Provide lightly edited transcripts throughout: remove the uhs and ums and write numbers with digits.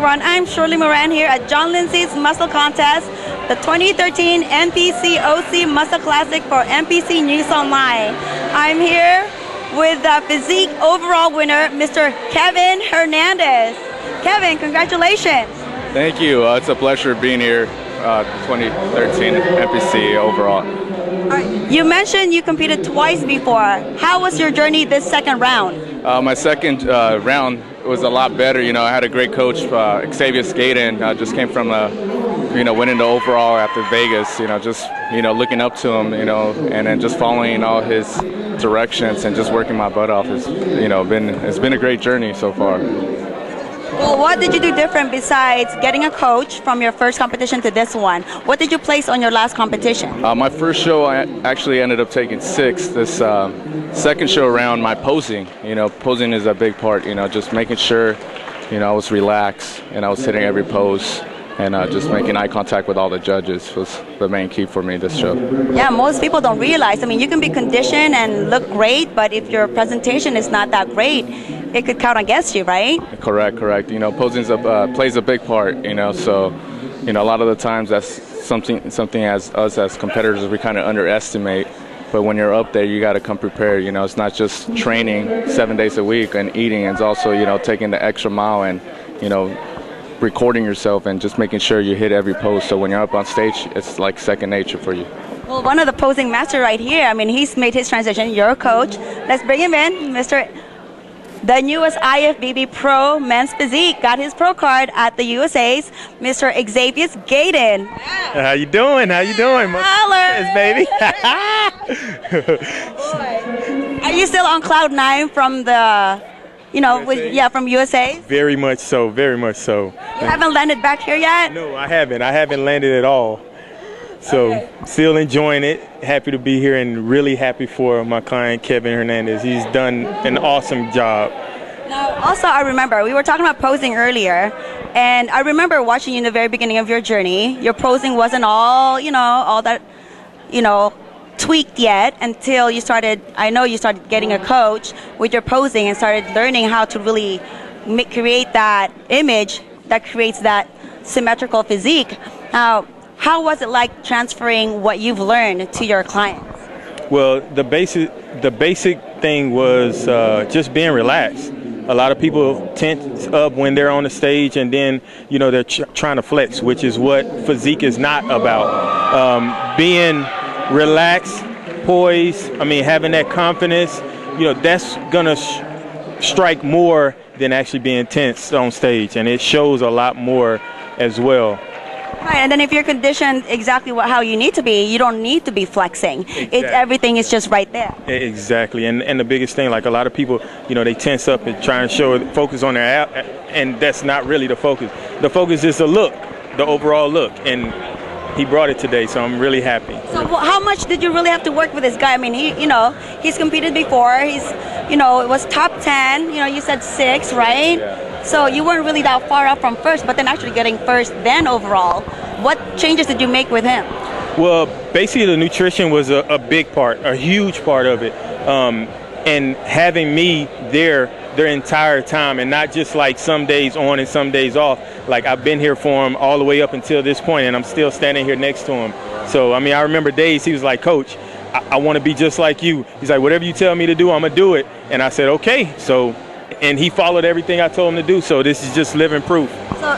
everyone. I'm Shirley Moran here at John Lindsay's Muscle Contest, the 2013 NPC OC Muscle Classic for NPC News Online. I'm here with the Physique overall winner, Mr. Kevin Hernandez. Kevin, congratulations. Thank you. It's a pleasure being here, 2013 NPC overall. All right. You mentioned you competed twice before. How was your journey this second round? My second round was a lot better. You know, I had a great coach, Xavier Gaden. Just came from, winning the overall after Vegas. Just looking up to him. And then just following all his directions and just working my butt off. It's been a great journey so far. Well, what did you do different besides getting a coach from your first competition to this one? What did you place on your last competition? My first show, I actually ended up taking 6th. This second show around, my posing. Posing is a big part. Just making sure, I was relaxed and I was hitting every pose. And just making eye contact with all the judges was the main key for me this show. Yeah, most people don't realize. I mean, you can be conditioned and look great, but if your presentation is not that great, it could count against you, right? Correct. Posing plays a big part. So, a lot of the times that's something as us as competitors we kind of underestimate. But when you're up there, you got to come prepared. It's not just training 7 days a week and eating. It's also taking the extra mile and recording yourself and just making sure you hit every pose. So when you're up on stage, it's like second nature for you. Well, one of the posing master right here, I mean, he's made his transition. You're a coach. Let's bring him in, the newest IFBB Pro Men's Physique. Got his pro card at the USA's, Mr. Xavier Gaden. How you doing? Holler, baby. Are you still on cloud 9 from the from USA? Very much so. You haven't landed back here yet? No, I haven't landed at all. So okay. Still enjoying it. Happy to be here and really happy for my client, Kevin Hernandez. He's done an awesome job. Now, also, I remember we were talking about posing earlier, and I remember watching you in the very beginning of your journey. Your posing wasn't all that, tweaked yet until you started. I know you started getting a coach with your posing and started learning how to really create that image that creates that symmetrical physique. Now, how was it like transferring what you've learned to your clients? Well, the basic thing was just being relaxed. A lot of people tense up when they're on the stage, and then they're trying to flex, which is what physique is not about. Being relaxed, poised, having that confidence, that's gonna strike more than actually being tense on stage, and it shows a lot more as well. Right, and then if you're conditioned exactly how you need to be, you don't need to be flexing. Exactly. Everything is just right there. Exactly, and the biggest thing, like a lot of people, they tense up and try and focus on their and that's not really the focus. The focus is the look, the overall look, and he brought it today, so I'm really happy. So how much did you really have to work with this guy? I mean, he's competed before. He's, it was top 10. You said 6, right? Yeah. So you weren't really that far up from first, but then actually getting first, then overall. What changes did you make with him? Well, basically the nutrition was a big part, a huge part of it. And having me there their entire time, and not just like some days on and some days off. Like I've been here for him all the way up until this point, and I'm still standing here next to him. So, I remember days he was like, "Coach, I want to be just like you." He's like, "Whatever you tell me to do, I'm going to do it." And I said, "Okay." So, and he followed everything I told him to do. So this is just living proof.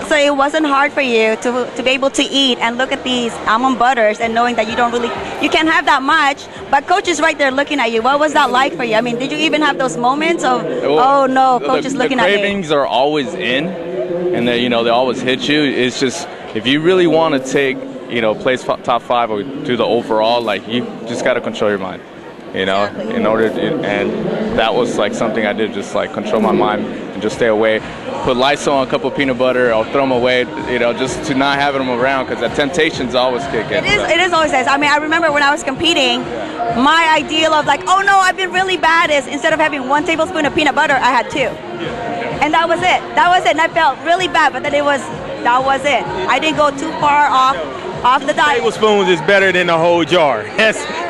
So it wasn't hard for you to be able to eat and look at these almond butters and knowing that you can't have that much, but coach is right there looking at you. What was that like for you? Did you even have those moments of, oh no, coach is looking at me? The cravings are always in, and they always hit you. It's just, if you really want to take, place top 5 or do the overall, like you just got to control your mind, Exactly. in order to, and that was like something I did, just like control my mind and just stay away. Put Lysol on a cup of peanut butter, I'll throw them away, just to not having them around, because the temptations always kick in. It is always nice. I remember when I was competing, my ideal of like, oh no, I've been really bad is instead of having 1 tablespoon of peanut butter, I had 2. And that was it. And I felt really bad, but then that was it. I didn't go too far off the diet. Tablespoons is better than the whole jar.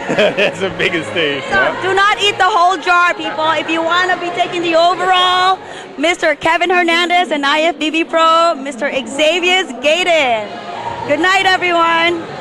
That's the biggest thing. So do not eat the whole jar, people. If you want to be taking the overall, Mr. Kevin Hernandez and IFBB Pro, Mr. Xavier Gaydon. Good night, everyone.